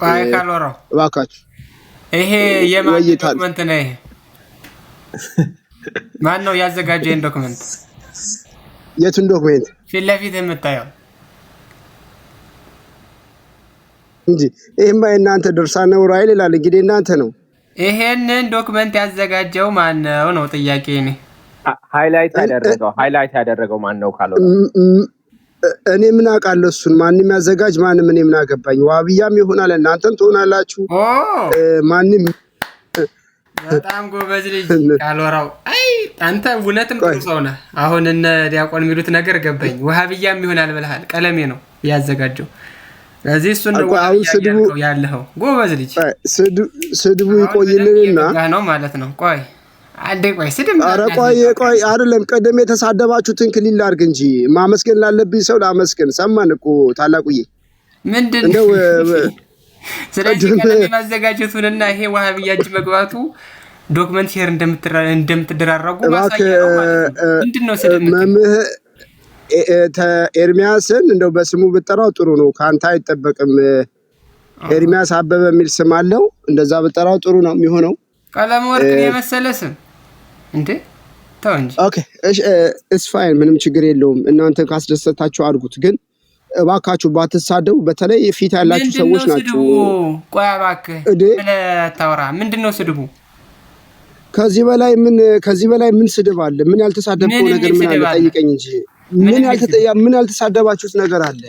ቆይ ካልወራው እባካችሁ ይሄ የማን ዶክመንት ነው? ይሄ ማን ነው ያዘጋጀው ዶክመንት? የቱን ዶክመንት? ፊት ለፊት የምታየው እንጂ ይሄማ እናንተ ድርሳነ ዑራኤል ይላል። እንግዲህ እናንተ ነው። ይሄንን ዶክመንት ያዘጋጀው ማን ነው ነው ጥያቄ ነው። ሃይላይት ያደረገው ማን ነው ካለው እኔ ምን አውቃለሁ? እሱን ማንም ያዘጋጅ ማንም እኔ ምን አገባኝ? ዋብያም ይሆናል እናንተም ትሆናላችሁ። ማንም በጣም ጎበዝ ልጅ ካልወራው። አይ አንተ እውነትም ጥሩ ሰው ነህ። አሁን እነ ዲያቆን የሚሉት ነገር ገባኝ። ዋሃብያም ይሆናል ብለሃል። ቀለሜ ነው ያዘጋጀው። ስለዚህ እሱን ነው ያለው። ጎበዝ ልጅ ስድቡ ይቆይልንና ነው ማለት ነው። ቆይ አንዴ ቆይ ስድም ኧረ ቆይ አይደለም። ቀደም የተሳደባችሁትን ክሊል አድርግ እንጂ ማመስገን ላለብኝ ሰው ላመስገን። ሰማን እኮ ታላቁዬ ምንድነው? ስለዚህ ቀደም ማዘጋጀቱንና ይሄ ዋሃብያ እጅ መግባቱ ዶክመንት ሼር እንደምትደራረጉ ማሳያ ነው ማለት ነው። ምንድነው ስድም ኤርሚያስን እንደው በስሙ ብጠራው ጥሩ ነው። ካንተ አይጠበቅም። ኤርሚያስ አበበ የሚል ስም አለው። እንደዛ ብጠራው ጥሩ ነው የሚሆነው። ቀለም ወርቅ የመሰለ ስም እንዴ? ተው እንጂ። ኦኬ እስ ፋይን፣ ምንም ችግር የለውም። እናንተ ካስደሰታችሁ አድርጉት። ግን እባካችሁ ባትሳደቡ። በተለይ ፊት ያላችሁ ሰዎች ናችሁ። ቆይ እባክህ ታውራ። ምንድነው ስድቡ? ከዚህ በላይ ምን ስድብ አለ? ምን ያልተሳደብከው ነገር ምን አለ? ጠይቀኝ እንጂ ምን ያልተሳደባችሁት ነገር አለ?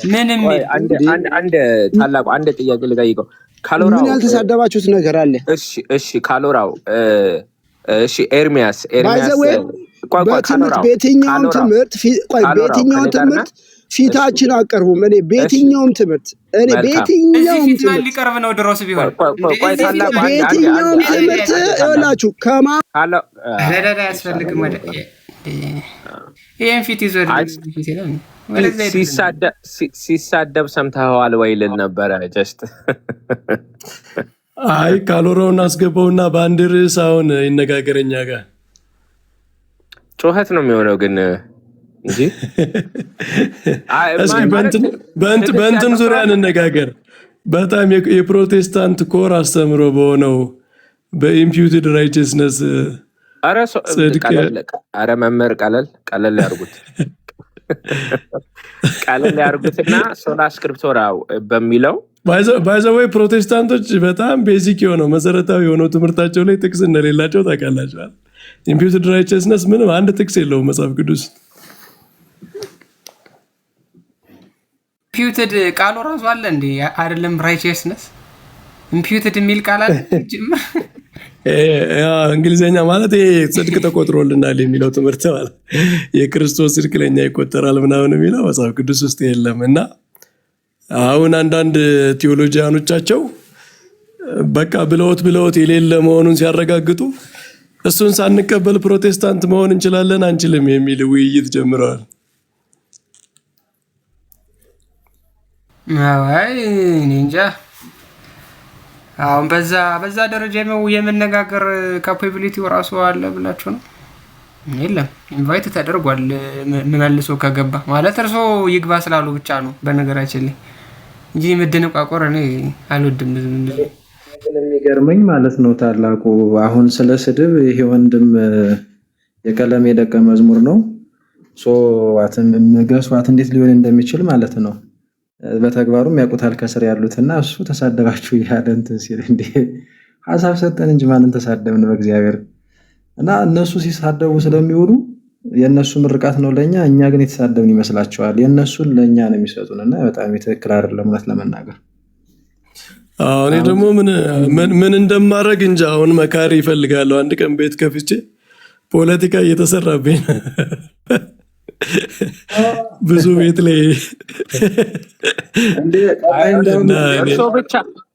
አንድ ታላቁ አንድ ጥያቄ ልጠይቀው። ካሎራው ምን ያልተሳደባችሁት ነገር አለ? እሺ ካሎራው ኤርሚያስ በየትኛውም ትምህርት ፊታችን አቀርቡም። እኔ በየትኛውም ትምህርት ሊቀርብ ነው ድሮስ ቢሆን በየትኛውም ትምህርት ይኸውላችሁ ያስፈልግም ወደ ይሄን ፊት ይዞ ሲሳደብ ሰምተኸዋል ወይ ልል ነበረ። ጀስት አይ ካሎራውን አስገባውና በአንድ ርዕስ አሁን ይነጋገረኛ ጋር ጮኸት ነው የሚሆነው ግን እንጂ እስኪ በእንትን ዙሪያ እንነጋገር። በጣም የፕሮቴስታንት ኮር አስተምሮ በሆነው በኢምፒዩትድ ራይቸስነስ አረ መምህር ቀለል ያርጉትና ሶላ ስክሪፕቶራ በሚለው ባይዘወይ ፕሮቴስታንቶች በጣም ቤዚክ የሆነው መሰረታዊ የሆነው ትምህርታቸው ላይ ጥቅስ እንደሌላቸው ታውቃላችኋል። ኢምፒዩትድ ራይቸስነስ ምንም አንድ ጥቅስ የለውም መጽሐፍ ቅዱስ። ኢምፒዩትድ ቃሉ ራሱ አለ እንዴ? አይደለም ራይቸስነስ ኢምፒዩትድ የሚል ቃል አለ ጅምር እንግሊዝኛ ማለት ይሄ ጽድቅ ተቆጥሮልናል የሚለው ትምህርት ማለት የክርስቶስ ጽድቅ ለኛ ይቆጠራል ምናምን የሚለው መጽሐፍ ቅዱስ ውስጥ የለም። እና አሁን አንዳንድ ቴዎሎጂያኖቻቸው በቃ ብለውት የሌለ መሆኑን ሲያረጋግጡ እሱን ሳንቀበል ፕሮቴስታንት መሆን እንችላለን አንችልም የሚል ውይይት ጀምረዋል። አይ እንጃ አሁን በዛ ደረጃ የመነጋገር ካፓቢሊቲው ራሱ አለ ብላችሁ ነው? የለም ኢንቫይት ተደርጓል። መልሶ ከገባ ማለት እርሶ ይግባ ስላሉ ብቻ ነው በነገራችን ላይ እንጂ መደነቋቆር እኔ አልወድም። የሚገርመኝ ማለት ነው ታላቁ አሁን ስለ ስድብ ይሄ ወንድም የቀለም የደቀ መዝሙር ነው ገስዋት እንዴት ሊሆን እንደሚችል ማለት ነው በተግባሩም ያውቁታል ከስር ያሉትና እሱ ተሳደባችሁ ያለ እንትን ሲል እንዴ ሐሳብ ሰጠን እንጂ ማንን ተሳደብን በእግዚአብሔር። እና እነሱ ሲሳደቡ ስለሚውሉ የነሱ ምርቃት ነው ለኛ፣ እኛ ግን የተሳደብን ይመስላቸዋል። የነሱን ለኛ ነው የሚሰጡንና በጣም ትክክል አይደለም እውነት ለመናገር። እኔ ደግሞ ምን እንደማደርግ እንጂ አሁን መካሪ ይፈልጋለሁ። አንድ ቀን ቤት ከፍቼ ፖለቲካ እየተሰራብኝ ብዙ ቤት ላይ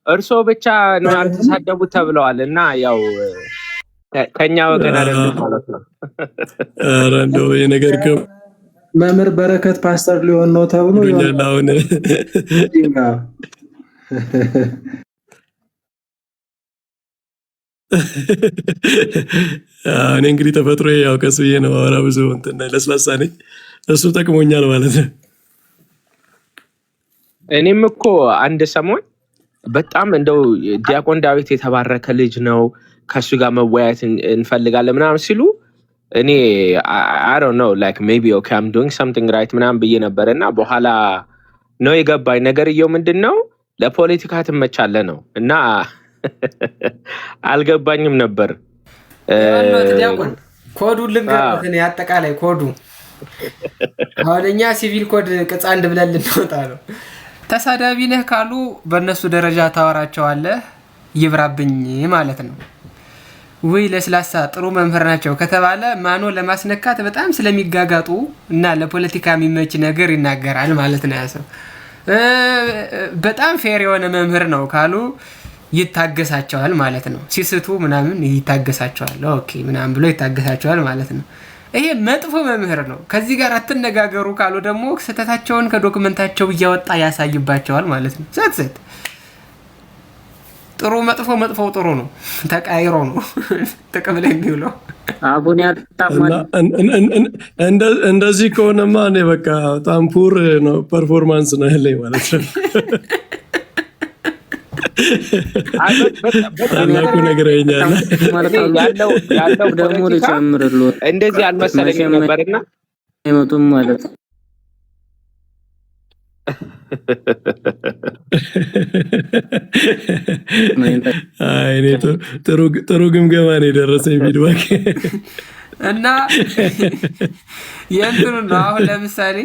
እርሶ ብቻ ነው ያልተሳደቡት ተብለዋል። እና ያው ከኛ ወገን አይደለም ማለት ነው። ኧረ እንደው የነገር መምህር በረከት ፓስተር ሊሆን ነው ተብሎ አሁን እኔ እንግዲህ ተፈጥሮ ያው ቀስ ብዬ ነው አወራ ብዙ እንትን ለስላሳ ነኝ። እሱ ጠቅሞኛል ማለት ነው። እኔም እኮ አንድ ሰሞን በጣም እንደው ዲያቆን ዳዊት የተባረከ ልጅ ነው ከሱ ጋር መወያየት እንፈልጋለን ምናምን ሲሉ እኔ I don't know like maybe okay I'm doing something right ምናምን ብዬ ነበር እና በኋላ ነው የገባኝ ነገርየው ምንድነው ለፖለቲካ ትመቻለህ ነው እና አልገባኝም ነበር። ዲያቆን ኮዱ ልንገርህ እኔ አጠቃላይ ኮዱ አሁንኛ ሲቪል ኮድ ቅጽ 1 ብለን ልንወጣ ነው። ተሳዳቢ ነህ ካሉ በእነሱ ደረጃ ታወራቸዋለህ ይብራብኝ ማለት ነው። ወይ ለስላሳ ጥሩ መምህር ናቸው ከተባለ ማኖ ለማስነካት በጣም ስለሚጋጋጡ እና ለፖለቲካ የሚመች ነገር ይናገራል ማለት ነው ያሰው። በጣም ፌር የሆነ መምህር ነው ካሉ ይታገሳቸዋል ማለት ነው። ሲስቱ ምናምን ይታገሳቸዋል ኦኬ ምናምን ብሎ ይታገሳቸዋል ማለት ነው። ይሄ መጥፎ መምህር ነው ከዚህ ጋር አትነጋገሩ ካሉ ደግሞ ስህተታቸውን ከዶክመንታቸው እያወጣ ያሳይባቸዋል ማለት ነው። ሰት ጥሩ መጥፎ መጥፎ ጥሩ ነው ተቃይሮ ነው ጥቅም ላይ የሚውለው። አቡን ያጣማል እንደዚህ ከሆነማ እኔ በቃ በጣም ፑር ነው ፐርፎርማንስ ነው ያለኝ ማለት ነው። አላኩ ነገር ያኛል ያለው ደግሞ ልጨምርልዎት እንደዚህ አልመሰለኝም ነበርና አይመጡም ማለት አይ ጥሩ ግምገማ ነው የደረሰኝ ፊድባክ እና የእንትኑ ነው። አሁን ለምሳሌ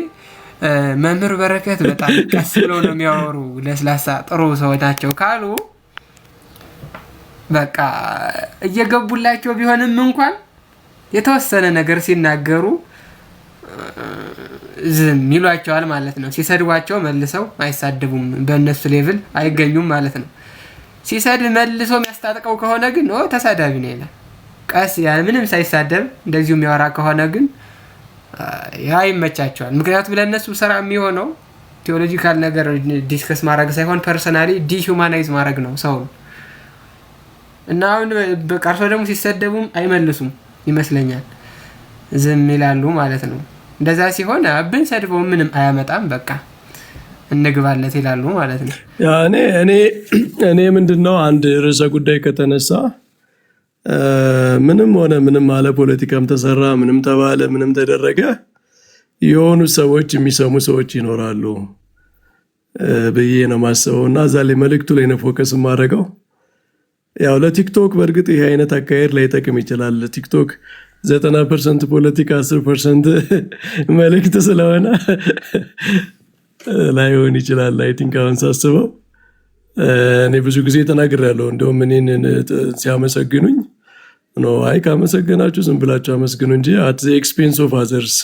መምህር በረከት በጣም ቀስ ብለው ነው የሚያወሩ ለስላሳ ጥሩ ሰዎች ናቸው ካሉ በቃ እየገቡላቸው ቢሆንም እንኳን የተወሰነ ነገር ሲናገሩ ዝም ይሏቸዋል ማለት ነው። ሲሰድቧቸው መልሰው አይሳደቡም በእነሱ ሌቭል አይገኙም ማለት ነው። ሲሰድ መልሶ የሚያስታጥቀው ከሆነ ግን ተሳዳቢ ነው ይላል። ቀስ ያ ምንም ሳይሳደብ እንደዚሁ የሚያወራ ከሆነ ግን ያ ይመቻቸዋል። ምክንያቱም ለእነሱ ስራ የሚሆነው ቴዎሎጂካል ነገር ዲስከስ ማድረግ ሳይሆን ፐርሰናሊ ዲሁማናይዝ ማድረግ ነው ሰው እና አሁን በቃርሶ ደግሞ ሲሰደቡም አይመልሱም ይመስለኛል ዝም ይላሉ ማለት ነው። እንደዛ ሲሆን አብን ሰድበው ምንም አያመጣም በቃ እንግባለት ይላሉ ማለት ነው። ያ እኔ ምንድነው አንድ ርዕሰ ጉዳይ ከተነሳ ምንም ሆነ ምንም አለ ፖለቲካም ተሰራ ምንም ተባለ ምንም ተደረገ የሆኑ ሰዎች የሚሰሙ ሰዎች ይኖራሉ በየ ነው ማሰውና ዛሬ መልእክቱ ላይ ነው ፎከስ ማድረገው። ያው ለቲክቶክ በርግጥ ይሄ አይነት አካሄድ ላይ ተቀም ይችላል። ቲክቶክ 90% ፖለቲካ 10% መልእክት ስለሆነ ላይሆን ይችላል። አይ ቲንክ አሁን ሳስበው እኔ ብዙ ጊዜ ተናግሬያለሁ። እንደውም እኔን ሲያመሰግኑኝ ነው አይ ካመሰገናችሁ ዝም ብላችሁ አመስግኑ እንጂ at the expense of others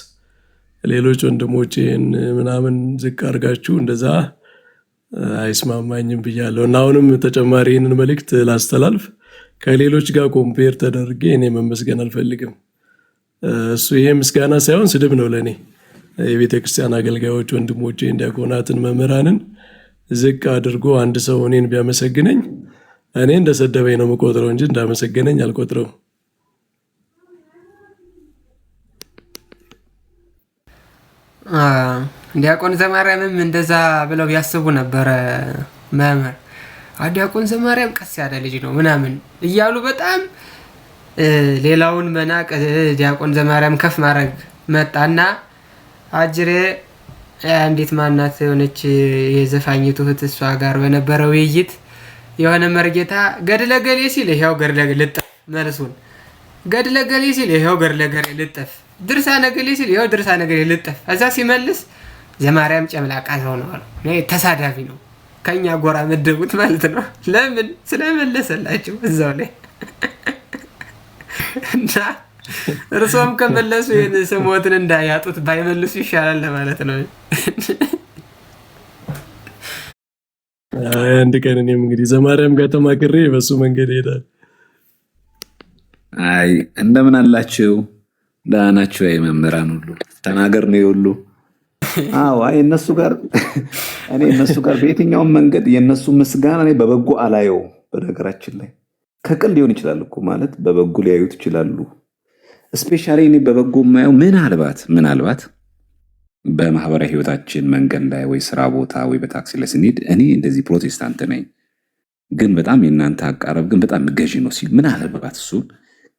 ሌሎች ወንድሞቼን ምናምን ዝቅ አድርጋችሁ እንደዛ አይስማማኝም ብያለሁ። እና አሁንም ተጨማሪ ይህንን መልእክት ላስተላልፍ ከሌሎች ጋር ኮምፔር ተደርጌ እኔ መመስገን አልፈልግም። እሱ ይሄ ምስጋና ሳይሆን ስድብ ነው ለኔ። የቤተክርስቲያን አገልጋዮች ወንድሞቼ ዲያቆናትን መምህራንን ዝቅ አድርጎ አንድ ሰው እኔን ቢያመሰግነኝ እኔ እንደሰደበኝ ነው የምቆጥረው እንጂ እንዳመሰገነኝ አልቆጥረው። ዲያቆን ዘማርያምም እንደዛ ብለው ያስቡ ነበር። መምህር ዲያቆን ዘማርያም ቀስ ያለ ልጅ ነው ምናምን እያሉ በጣም ሌላውን መናቅ ዲያቆን ዘማርያም ከፍ ማድረግ መጣና አጅሬ እንዴት ማናት የሆነች የዘፋኝቱ እህት እሷ ጋር በነበረው ውይይት የሆነ መርጌታ ገድለ ገሌ ሲል ይሄው ገድለ ልጥፍ መልሱን ገድለ ገሌ ሲል ይሄው ገድለ ገሌ ልጥፍ ድርሳነ ገሌ ሲል ይሄው ድርሳነ ገሌ ልጥፍ እዛ ሲመልስ ዘማርያም ጨምላቃ ሰው ነው አሉ። ተሳዳቢ ነው ከኛ ጎራ መደቡት ማለት ነው። ለምን ስለመለሰላቸው እዛው ላይ እና እርሶም ከመለሱ ስሞትን እንዳያጡት ባይመልሱ ይሻላል ለማለት ነው። አንድ ቀን እኔም እንግዲህ ዘማርያም ጋር ተማክሬ በሱ መንገድ ሄዳል። አይ እንደምን አላችሁ? ደህና ናችሁ? አይ መምህራን ሁሉ ተናገር ነው ሁሉ። አዎ አይ እነሱ ጋር በየትኛውም መንገድ የነሱ ምስጋና እኔ በበጎ አላየው። በነገራችን ላይ ከቅል ሊሆን ይችላል እኮ ማለት በበጎ ሊያዩት ይችላሉ። ስፔሻሊ እኔ በበጎ የማየው ምናልባት በማህበራዊ ህይወታችን መንገድ ላይ ወይ ስራ ቦታ ወይ በታክሲ ላይ ስንሄድ እኔ እንደዚህ ፕሮቴስታንት ነኝ ግን በጣም የእናንተ አቃረብ ግን በጣም ገዢ ነው ሲል ምናልባት እሱን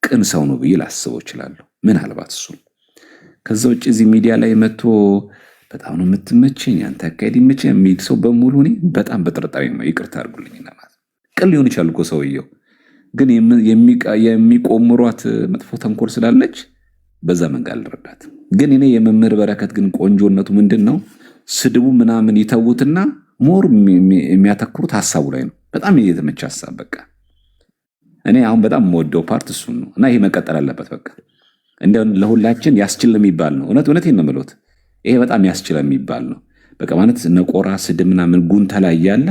ቅን ሰው ነው ብዬ ላስበው እችላለሁ። ምናልባት እሱን ከዛ ውጭ እዚህ ሚዲያ ላይ መጥቶ በጣም ነው የምትመቸኝ አንተ አካሄድ ይመቸኝ የሚል ሰው በሙሉ እኔ በጣም በጥርጣሬ ነው። ይቅርታ አድርጉልኝና ማለት ቅን ሊሆን ይችላል እኮ ሰውየው፣ ግን የሚቆምሯት መጥፎ ተንኮል ስላለች በዛ መንገድ አልረዳት። ግን እኔ የመምህር በረከት ግን ቆንጆነቱ ምንድን ነው? ስድቡ ምናምን ይተውትና ሞር የሚያተክሩት ሀሳቡ ላይ ነው። በጣም የተመቸ ሀሳብ በቃ እኔ አሁን በጣም የምወደው ፓርት እሱን ነው እና ይሄ መቀጠል አለበት። በቃ እንደው ለሁላችን ያስችል የሚባል ነው። እውነቴን ነው የምልዎት። ይሄ በጣም ያስችል የሚባል ነው። በቃ ማለት ነቆራ ስድብ ምናምን ጉንታ ላይ ያለ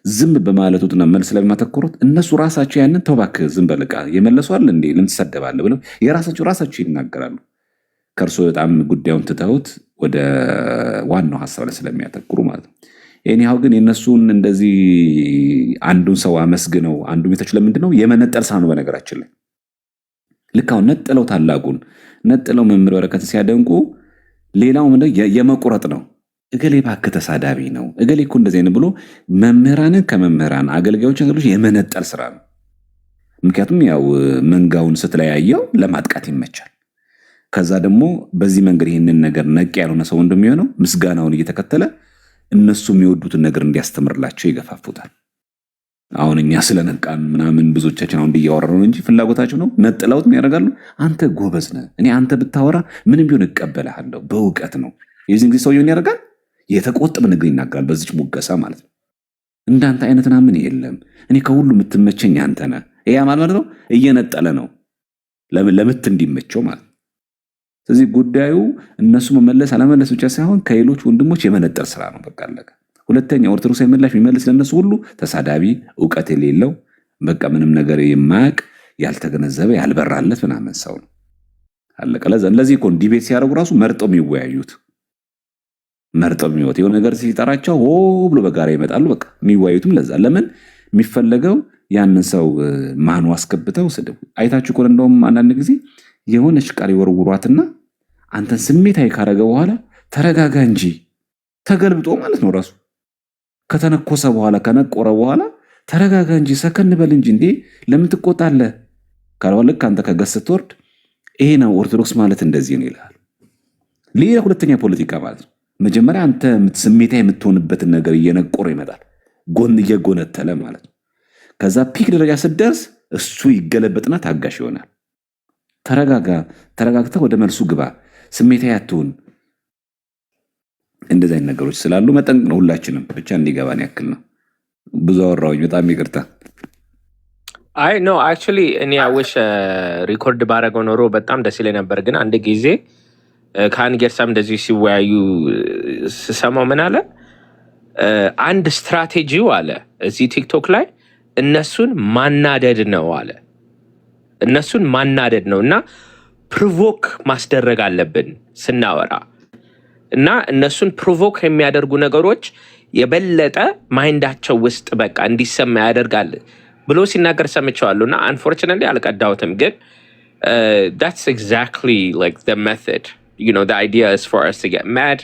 ዝም በማለቱና መልስ ላይ በማተኮሩት እነሱ ራሳቸው ያንን ተው እባክህ ዝም በል በቃ የመለሷል እንዴ ለምን ትሰደባለህ ብለው ራሳቸው ይናገራሉ። ከእርሱ በጣም ጉዳዩን ትተውት ወደ ዋናው ሀሳብ ላይ ስለሚያተኩሩ ማለት ነው። ይሄኛው ግን የነሱን እንደዚህ አንዱን ሰው አመስግነው አንዱ ቤታቸው ለምንድን ነው የመነጠል ስራ ነው። በነገራችን ላይ ልክ አሁን ነጥለው ታላቁን ነጥለው መምህር በረከት ሲያደንቁ ሌላው ምንድነው የመቁረጥ ነው። እገሌ እባክህ ተሳዳቢ ነው እገሌ እኮ እንደዚህ አይነት ብሎ መምህራንን ከመምህራን አገልጋዮችን የመነጠል ስራ ነው። ምክንያቱም ያው መንጋውን ስትለያየው ለማጥቃት ይመቻል። ከዛ ደግሞ በዚህ መንገድ ይህንን ነገር ነቅ ያልሆነ ሰው እንደሚሆነው ምስጋናውን እየተከተለ እነሱ የሚወዱትን ነገር እንዲያስተምርላቸው ይገፋፉታል። አሁን እኛ ስለነቃን ምናምን ብዙዎቻችን አሁን እያወራን እንጂ ፍላጎታቸው ነው። ነጥለውት ያደርጋሉ። አንተ ጎበዝ ነህ እኔ አንተ ብታወራ ምንም ቢሆን እቀበልሃለሁ በእውቀት ነው። የዚህን ጊዜ ሰውየውን ያደርጋል የተቆጠበ ነገር ይናገራል። በዚች ሙገሳ ማለት ነው። እንዳንተ አይነት ምናምን የለም እኔ ከሁሉ የምትመቸኝ አንተ ነህ። ይሄ ማለት ነው እየነጠለ ነው ለምት እንዲመቸው ማለት ነው። ስለዚህ ጉዳዩ እነሱ መመለስ አለመለስ ብቻ ሳይሆን ከሌሎች ወንድሞች የመነጠል ስራ ነው። በቃ አለቀ። ሁለተኛ ኦርቶዶክሳዊ ምላሽ የሚመልስ ለነሱ ሁሉ ተሳዳቢ፣ ዕውቀት የሌለው በቃ ምንም ነገር የማያውቅ ያልተገነዘበ ያልበራለት ምናምን ሰው ነው። አለቀ። ለዚህ እኮ ዲቤት ሲያደርጉ ራሱ መርጠው የሚወያዩት መርጠው የሚወት የሆነ ነገር ሲጠራቸው ሆ ብሎ በጋራ ይመጣሉ። በቃ የሚወያዩትም ለዛ ለምን የሚፈለገው ያንን ሰው ማኑ አስገብተው ስድብ አይታችሁ እኮ እንደውም አንዳንድ ጊዜ የሆነች ቃል ይወርውሯትና አንተን ስሜታዊ ካረገ በኋላ ተረጋጋ እንጂ ተገልብጦ ማለት ነው ራሱ ከተነኮሰ በኋላ ከነቆረ በኋላ ተረጋጋ እንጂ ሰከን በል እንጂ እንዴ ለምን ትቆጣለህ ካልሆነ ልክ አንተ ከገሰት ወርድ ይሄ ነው ኦርቶዶክስ ማለት እንደዚህ ነው ይላል። ሌላ ሁለተኛ ፖለቲካ ማለት ነው። መጀመሪያ አንተ ስሜታዊ የምትሆንበትን ነገር እየነቆረ ይመጣል ጎን እየጎነተለ ማለት ነው። ከዛ ፒክ ደረጃ ስትደርስ እሱ ይገለበጥና ታጋሽ ይሆናል። ተረጋግተህ ወደ መልሱ ግባ፣ ስሜታዊ አትሁን። እንደዚህ አይነት ነገሮች ስላሉ መጠንቅ ነው። ሁላችንም ብቻ እንዲገባን ያክል ነው። ብዙ አወራሁኝ፣ በጣም ይቅርታ። አይ ኖ አክቹሊ እኔ አውሽ ሪኮርድ ባረገው ኖሮ በጣም ደስ ይለኝ ነበር። ግን አንድ ጊዜ ከአንድ ጌርሳም እንደዚህ ሲወያዩ ስሰማው ምን አለ አንድ ስትራቴጂው አለ እዚህ ቲክቶክ ላይ እነሱን ማናደድ ነው አለ። እነሱን ማናደድ ነው እና ፕሮቮክ ማስደረግ አለብን ስናወራ እና እነሱን ፕሮቮክ የሚያደርጉ ነገሮች የበለጠ ማይንዳቸው ውስጥ በቃ እንዲሰማ ያደርጋል ብሎ ሲናገር ሰምቼዋለሁ። እና አንፎርቹኔትሊ አልቀዳሁትም። ግን that's exactly like the method. You know, the idea is for us to get mad,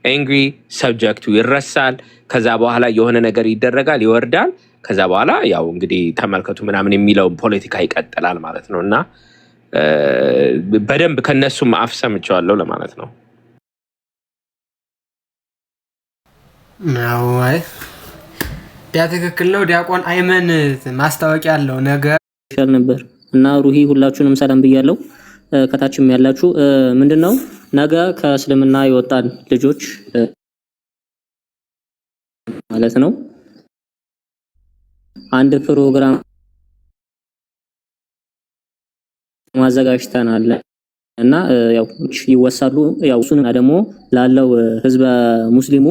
angry, subject ይረሳል። ከዛ በኋላ የሆነ ነገር ይደረጋል፣ ይወርዳል። ከዛ በኋላ ያው እንግዲህ ተመልከቱ ምናምን የሚለው ፖለቲካ ይቀጥላል ማለት ነው። እና በደንብ ከነሱም አፍ ሰምቼዋለሁ ለማለት ነው። ነው አይ ያ ትክክል ነው። ዲያቆን አይመን ማስታወቂያ ያለው ነገር ይሻል ነበር እና ሩሂ ሁላችሁንም ሰላም ብያለሁ። ከታችም ያላችሁ ምንድነው ነገ ከእስልምና የወጣን ልጆች ማለት ነው አንድ ፕሮግራም ማዘጋጅተናል እና ያው ይወሳሉ ያው እሱና ደግሞ ላለው ህዝበ ሙስሊሙ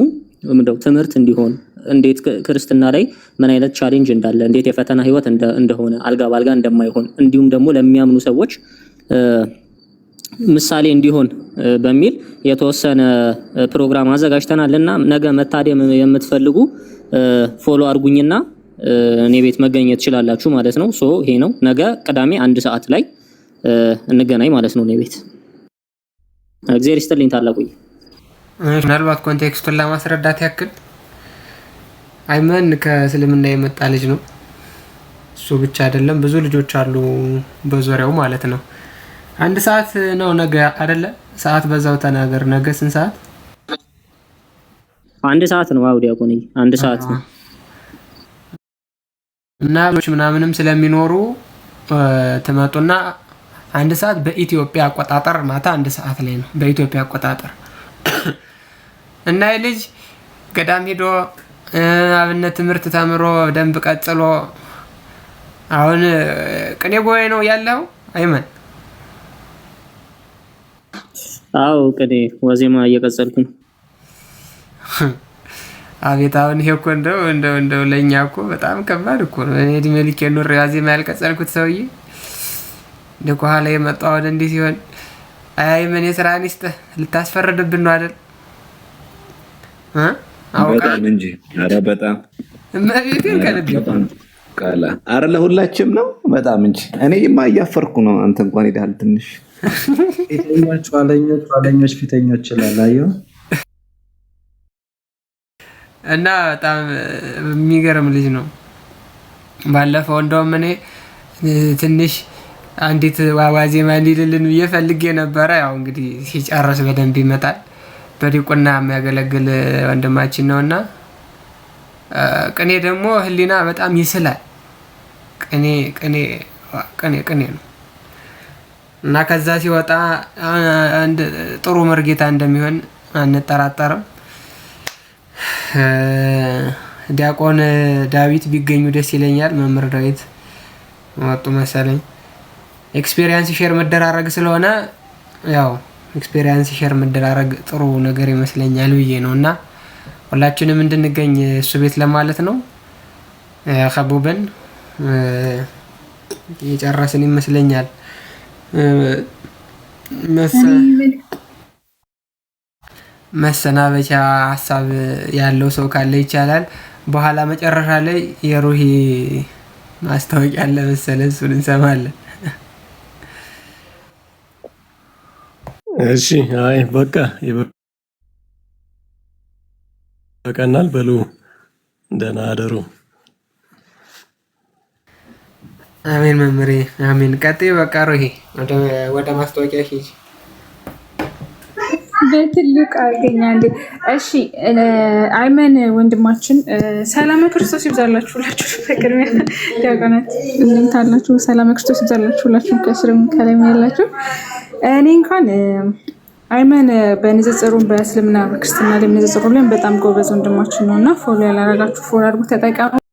ምንድነው ትምህርት እንዲሆን እንዴት ክርስትና ላይ ምን አይነት ቻሌንጅ እንዳለ እንዴት የፈተና ህይወት እንደሆነ አልጋ ባልጋ እንደማይሆን እንዲሁም ደግሞ ለሚያምኑ ሰዎች ምሳሌ እንዲሆን በሚል የተወሰነ ፕሮግራም አዘጋጅተናልና ነገ መታደም የምትፈልጉ ፎሎ አድርጉኝና እኔ ቤት መገኘት ትችላላችሁ ማለት ነው። ሶ ይሄ ነው ነገ ቅዳሜ 1 ሰዓት ላይ እንገናኝ ማለት ነው እኔ ቤት። እግዚአብሔር ይስጥልኝ ታላቁኝ። ምናልባት ኮንቴክስቱን ለማስረዳት ያክል አይመን ከእስልምና የመጣ ልጅ ነው። እሱ ብቻ አይደለም፣ ብዙ ልጆች አሉ በዙሪያው ማለት ነው። 1 ሰዓት ነው ነገ አይደለ? ሰዓት በዛው ተናገር። ነገ ስንት ሰዓት? 1 ሰዓት ነው። አው ዲያቆን 1 ሰዓት ነው። እና ልጆች ምናምንም ስለሚኖሩ ትመጡና 1 ሰዓት በኢትዮጵያ አቆጣጠር ማታ 1 ሰዓት ላይ ነው በኢትዮጵያ አቆጣጠር። እና ልጅ ገዳም ሄዶ አብነት ትምህርት ተምሮ ደንብ ቀጥሎ አሁን ቅኔ ጎይ ነው ያለው አይመን? አው ቅኔ ዋዜማ እየቀጸልኩኝ። አቤት አሁን ይሄ እኮ እንደው ለኛ እኮ በጣም ከባድ እኮ ነው። እኔ እድሜ ልኬን ኑሬ ዋዜማ ያልቀጸልኩት ሰውዬ እንደ ከኋላ የመጣው ወደ እንዲህ ሲሆን አይመን የስራን ይስጥህ። ልታስፈርድብን ነው አይደል? በጣም እንጂ ኧረ በጣም እመቤቴን ከልብ ቃላ ኧረ ለሁላችንም ነው በጣም እንጂ እኔማ እያፈርኩ ነው። አንተ እንኳን ሄዳል ትንሽ ኋለኞች ፊተኞች ይላላየው እና በጣም የሚገርም ልጅ ነው። ባለፈው እንደውም እኔ ትንሽ አንዲት ዋዜማ እንዲልልን ብዬ ፈልጌ ነበረ። ያው እንግዲህ ሲጨርስ በደንብ ይመጣል። በዲቁና የሚያገለግል ወንድማችን ነውና ቅኔ ደግሞ ህሊና በጣም ይስላል። ቅኔ ነው እና ከዛ ሲወጣ ጥሩ መርጌታ እንደሚሆን አንጠራጠርም። ዲያቆን ዳዊት ቢገኙ ደስ ይለኛል። መምህር ዳዊት ወጡ መሰለኝ። ኤክስፔሪየንስ ሼር መደራረግ ስለሆነ ያው ኤክስፔሪየንስ ሼር መደራረግ ጥሩ ነገር ይመስለኛል ብዬ ነው እና ሁላችንም እንድንገኝ እሱ ቤት ለማለት ነው። ከቡበን የጨረስን ይመስለኛል። መሰናበቻ ሀሳብ ያለው ሰው ካለ ይቻላል። በኋላ መጨረሻ ላይ የሩሂ ማስታወቂያ አለ መሰለኝ፣ እሱን እንሰማለን። እሺ አይ በቃ ይበቃናል። በሉ ደህና አደሩ። አሜን መምሬ አሜን። ቀጥይ በቃ ሩሂ ወደ ማስታወቂያ ሂጂ። በትልቅ አገኛለሁ። እሺ አይመን ወንድማችን ሰላም ክርስቶስ ይብዛላችሁ ሁላችሁ። በቅድሚያ ዲያቆናት እንታላችሁ ሰላም ክርስቶስ ይብዛላችሁ ሁላችሁ። ከስርም ከላይም ያላችሁ እኔ እንኳን አይመን በንጽጽሩም በእስልምና በክርስትና ላይ ንጽጽሩ ላይ በጣም ጎበዝ ወንድማችን ነውና ፎሎ ያላረጋችሁ ፎሎ አድርጉ፣ ተጠቀሙ።